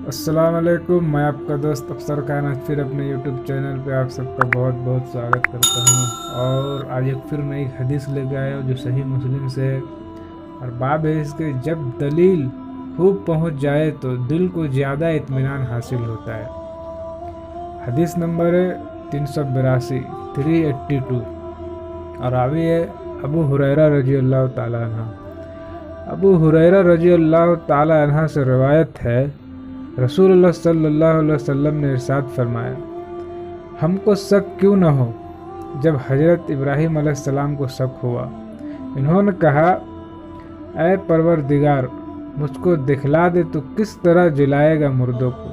अस्सलाम वालेकुम। मैं आपका दोस्त अफसर खान फिर अपने यूट्यूब चैनल पे आप सबका बहुत बहुत स्वागत करता हूँ। और आज एक फिर नई हदीस लेके आया हूँ जो सही मुस्लिम से है और बाब है इसके, जब दलील खूब पहुँच जाए तो दिल को ज़्यादा इत्मीनान हासिल होता है। हदीस नंबर है 382 और रावी है अबू हुरैरा रजी अल्लाह ताला अन्हा। अबू हुरैरा रजी अल्लाह ताला अन्हा से रवायत है, रसूलुल्लाह सल्लल्लाहु अलैहि वसल्लम ने इरशाद फरमाया, हमको शक क्यों न हो जब हज़रत इब्राहीम अलैहिस्सलाम को शक हुआ। इन्होंने कहा, ऐ परवरदिगार, मुझको दिखला दे तो किस तरह जिलाएगा मुर्दों को।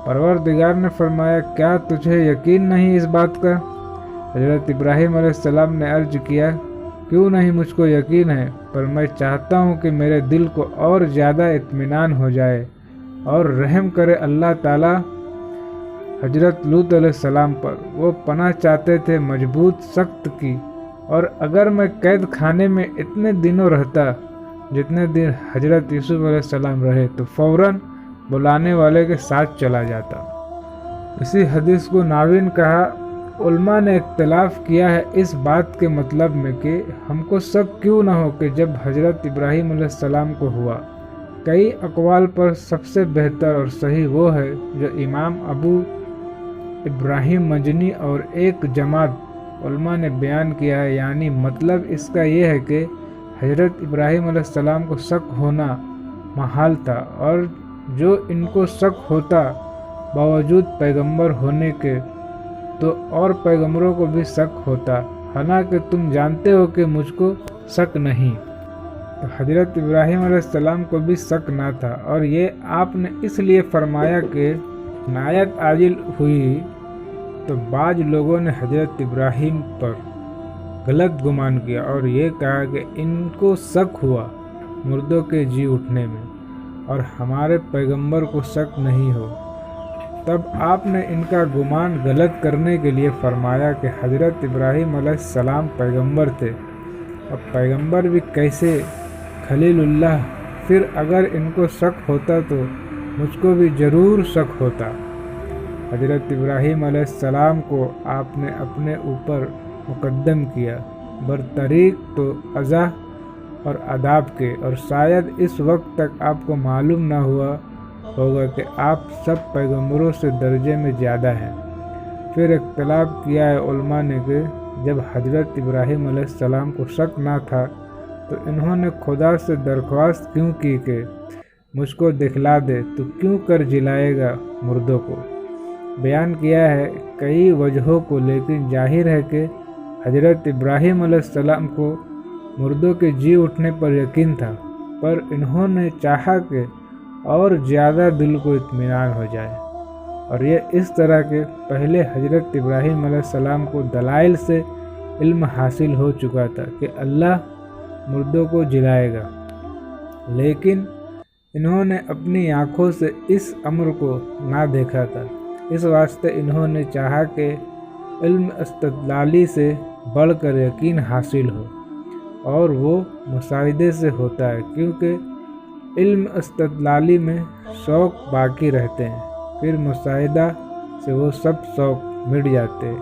परवरदिगार ने फरमाया, क्या तुझे यकीन नहीं इस बात का। हज़रत इब्राहीम अलैहिस्सलाम ने अर्ज किया, क्यों नहीं, मुझको यकीन है, पर मैं चाहता हूँ कि मेरे दिल को और ज़्यादा इत्मीनान हो जाए और रहम करे अल्लाह ताला हजरत लूत अलैहिस्सलाम पर। वो पनाह चाहते थे मजबूत सख्त की, और अगर मैं कैद खाने में इतने दिनों रहता जितने दिन हजरत यूसुफ अलैहिस्सलाम रहे तो फौरन बुलाने वाले के साथ चला जाता। इसी हदीस को नावीन कहा। उल्मा ने इख्तलाफ किया है इस बात के मतलब में कि हमको शक क्यों ना हो कि जब हजरत इब्राहीम अलैहिस्सलाम को हुआ। कई अक़वाल पर सबसे बेहतर और सही वो है जो इमाम अबू इब्राहिम मजनी और एक जमात उल्मा ने बयान किया है, यानी मतलब इसका ये है कि हज़रत इब्राहीम अलैहिस्सलाम को शक होना महाल था, और जो इनको शक होता बावजूद पैगंबर होने के तो और पैगंबरों को भी शक होता, हालांकि तुम जानते हो कि मुझको शक नहीं। तो हज़रत इब्राहीम अलैहिस्सलाम को भी शक ना था, और ये आपने इसलिए फरमाया कि नायत आजिल हुई तो बाज लोगों ने हज़रत इब्राहीम पर गलत गुमान किया और ये कहा कि इनको शक हुआ मुर्दों के जी उठने में और हमारे पैगंबर को शक नहीं हो। तब आपने इनका गुमान गलत करने के लिए फरमाया कि हज़रत इब्राहीम अलैहिस्सलाम पैगंबर थे, और पैगंबर भी कैसे, खलीलुल्लाह। फिर अगर इनको शक होता तो मुझको भी ज़रूर शक होता। हज़रत इब्राहीम अलैहिस्सलाम को आपने अपने ऊपर मुकद्दम किया बरतरीक तो अज़ा और अदाब के, और शायद इस वक्त तक आपको मालूम ना हुआ होगा कि आप सब पैगंबरों से दर्जे में ज़्यादा हैं। फिर इख्तलाफ किया है उल्मा ने कि जब हज़रत इब्राहीम अलैहिस्सलाम को शक ना था तो इन्होंने खुदा से दरख्वास्त क्यों की कि मुझको दिखला दे तो क्यों कर जिलाएगा मुर्दों को। बयान किया है कई वजहों को, लेकिन जाहिर है कि हज़रत इब्राहीम अलैहिस्सलाम को मुर्दों के जी उठने पर यकीन था, पर इन्होंने चाहा कि और ज़्यादा दिल को इत्मीनान हो जाए, और ये इस तरह के पहले हज़रत इब्राहीम अलैहिस्सलाम को दलाइल से इल्म हासिल हो चुका था कि अल्लाह मुर्दों को जिलाएगा, लेकिन इन्होंने अपनी आँखों से इस अम्र को ना देखा था। इस वास्ते इन्होंने चाहा कि इल्म इस्तदलाली से बढ़कर यकीन हासिल हो, और वो मुशाहिदे से होता है, क्योंकि इल्म इस्तदलाली में शौक़ बाकी रहते हैं, फिर मुशाहिदा से वो सब शौक़ मिट जाते हैं।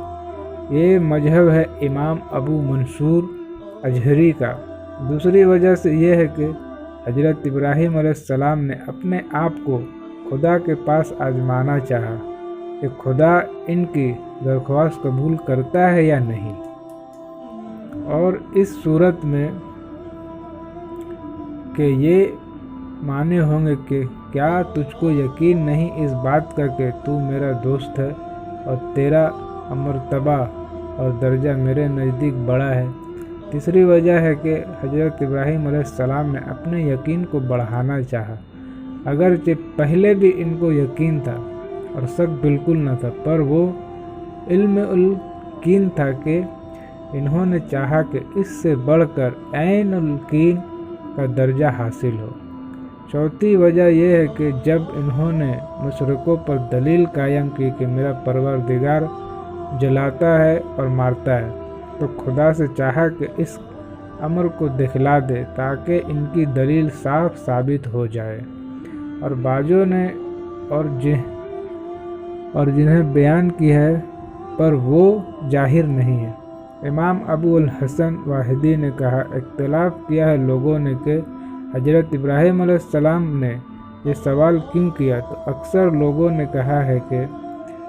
ये मजहब है इमाम अबू मंसूर अजहरी का। दूसरी वजह से ये है कि हज़रत इब्राहीम अलैहिस्सलाम ने अपने आप को खुदा के पास आजमाना चाहा कि खुदा इनकी दरख्वास्त कबूल करता है या नहीं। और इस सूरत में कि ये माने होंगे कि क्या तुझको यकीन नहीं इस बात का कि तू मेरा दोस्त है और तेरा मर्तबा और दर्जा मेरे नज़दीक बड़ा है। तीसरी वजह है कि हज़रत इब्राहीम अलैहिस्सलाम ने अपने यकीन को बढ़ाना चाहा, अगरचे पहले भी इनको यकीन था और शक बिल्कुल न था, पर वो इल्म उल यकीन था कि इन्होंने चाहा कि इससे बढ़कर ऐन उल यकीन का दर्जा हासिल हो। चौथी वजह यह है कि जब इन्होंने मुशरिकों पर दलील कायम की कि मेरा परवरदिगार जलाता है और मारता है, तो खुदा से चाहा कि इस अमर को दिखला दे ताकि इनकी दलील साफ साबित हो जाए। और बाजों ने اور جنہیں بیان کی ہے پر وہ ظاہر نہیں ہے۔ امام ابو الحسن واحدی نے کہا، اختلاف کیا ہے لوگوں نے کہ حضرت ابراہیم علیہ السلام نے یہ سوال کیوں کیا، تو اکثر لوگوں نے کہا ہے کہ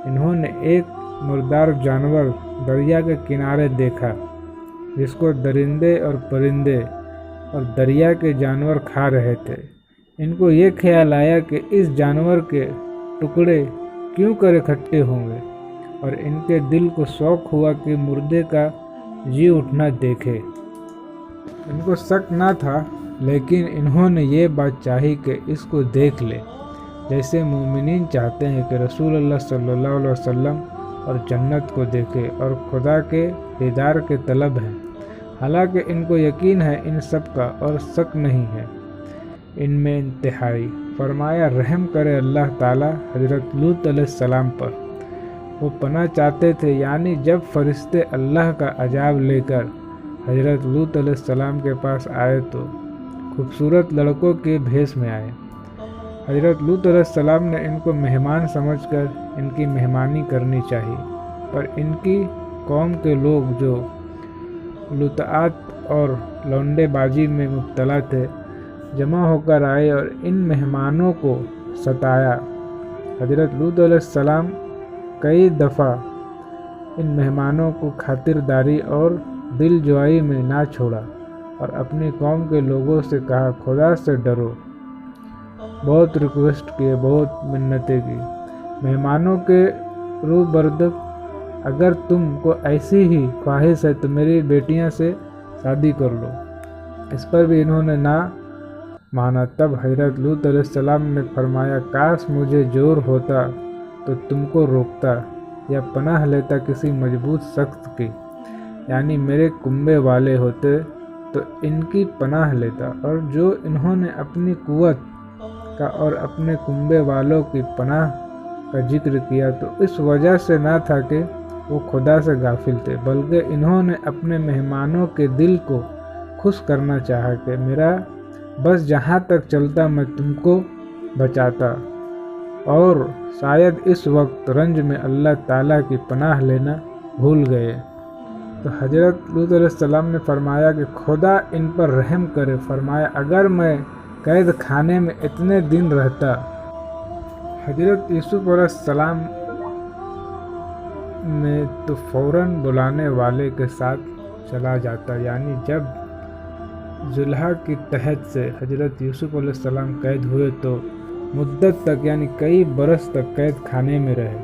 انہوں نے ایک مردار جانور دریا کے کنارے دیکھا جس کو درندے اور پرندے اور دریا کے جانور کھا رہے تھے۔ ان کو یہ خیال آیا کہ اس جانور کے ٹکڑے کیوں کر اکٹھے ہوں گے، اور ان کے دل کو شوق ہوا کہ مردے کا جی اٹھنا دیکھے۔ ان کو شک نہ تھا، لیکن انہوں نے یہ بات چاہی کہ اس کو دیکھ لے، جیسے مومنین چاہتے ہیں کہ رسول اللہ صلی اللہ علیہ وسلم اور جنت کو دیکھے اور خدا کے دیدار کے طلب ہیں۔ حالانکہ ان کو یقین ہے ان سب کا، اور شک نہیں ہے ان میں انتہائی۔ فرمایا، رحم کرے اللہ تعالیٰ حضرت لوط علیہ السلام پر۔ وہ پناہ چاہتے تھے، یعنی جب فرشتے اللہ کا عذاب لے کر حضرت لوط علیہ السلام کے پاس آئے تو خوبصورت لڑکوں کے بھیس میں آئے۔ حضرت لوط علیہ السلام نے ان کو مہمان سمجھ کر ان کی مہمانی کرنی چاہیے، پر ان کی قوم کے لوگ جو لطاعت اور لونڈے بازی میں مبتلا تھے جمع ہو کر آئے اور ان مہمانوں کو ستایا۔ حضرت لوط علیہ السلام کئی دفعہ ان مہمانوں کو خاطرداری اور دل جوئی میں نہ چھوڑا اور اپنی قوم کے لوگوں سے کہا، خدا سے ڈرو۔ بہت ریکویسٹ کیے، بہت منتیں کی۔ مہمانوں کے روبرد، اگر تم کو ایسی ہی خواہش ہے تو میری بیٹیاں سے شادی کر لو۔ اس پر بھی انہوں نے نہ مانا۔ تب حضرت لوط علیہ السلام نے فرمایا، کاش مجھے زور ہوتا تو تم کو روکتا یا پناہ لیتا کسی مضبوط شخص کی، یعنی میرے کنبے والے ہوتے تو ان کی پناہ لیتا۔ اور جو انہوں نے اپنی قوت کا اور اپنے کنبے والوں کی پناہ کا ذکر کیا تو اس وجہ سے نہ تھا کہ وہ خدا سے غافل تھے، بلکہ انہوں نے اپنے مہمانوں کے دل کو خوش کرنا چاہا کہ میرا بس جہاں تک چلتا میں تم کو بچاتا، اور شاید اس وقت رنج میں اللہ تعالیٰ کی پناہ لینا بھول گئے۔ تو حضرت لوط علیہ السلام نے فرمایا کہ خدا ان پر رحم کرے۔ فرمایا، اگر میں قید خانے میں اتنے دن رہتا، حضرت یوسف علیہ السلام میں تو فوراً بلانے والے کے ساتھ چلا جاتا، یعنی جب زلیخا کی تحت سے حضرت یوسف علیہ السلام قید ہوئے تو مدت تک یعنی کئی برس تک قید خانے میں رہے۔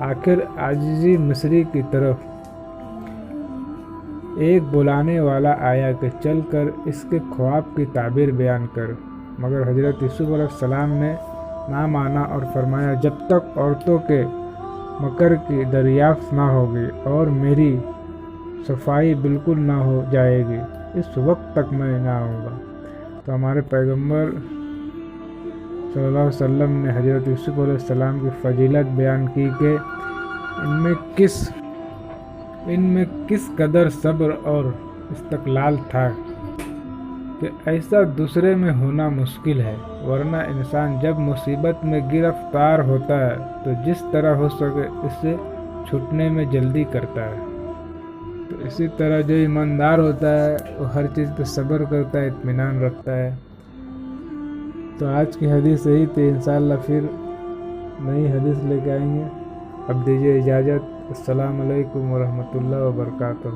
آخر عاجزی مصری کی طرف ایک بلانے والا آیا کہ چل کر اس کے خواب کی تعبیر بیان کر، مگر حضرت یوسف علیہ السلام نے نہ مانا اور فرمایا، جب تک عورتوں کے مکر کی دریافت نہ ہوگی اور میری صفائی بالکل نہ ہو جائے گی، اس وقت تک میں نہ آؤں گا۔ تو ہمارے پیغمبر صلی اللہ علیہ وسلم نے حضرت یوسف علیہ السلام کی فضیلت بیان کی کہ ان میں کس قدر صبر اور استقلال تھا کہ ایسا دوسرے میں ہونا مشکل ہے، ورنہ انسان جب مصیبت میں گرفتار ہوتا ہے تو جس طرح ہو سکے اس سے چھوٹنے میں جلدی کرتا ہے۔ تو اسی طرح جو ایماندار ہوتا ہے وہ ہر چیز پہ صبر کرتا ہے، اطمینان رکھتا ہے۔ تو آج کی حدیث یہی تھی، انشاءاللہ پھر نئی حدیث لے کے آئیں گے۔ اب دیجیے اجازت۔ السلام علیکم ورحمۃ اللہ وبرکاتہ۔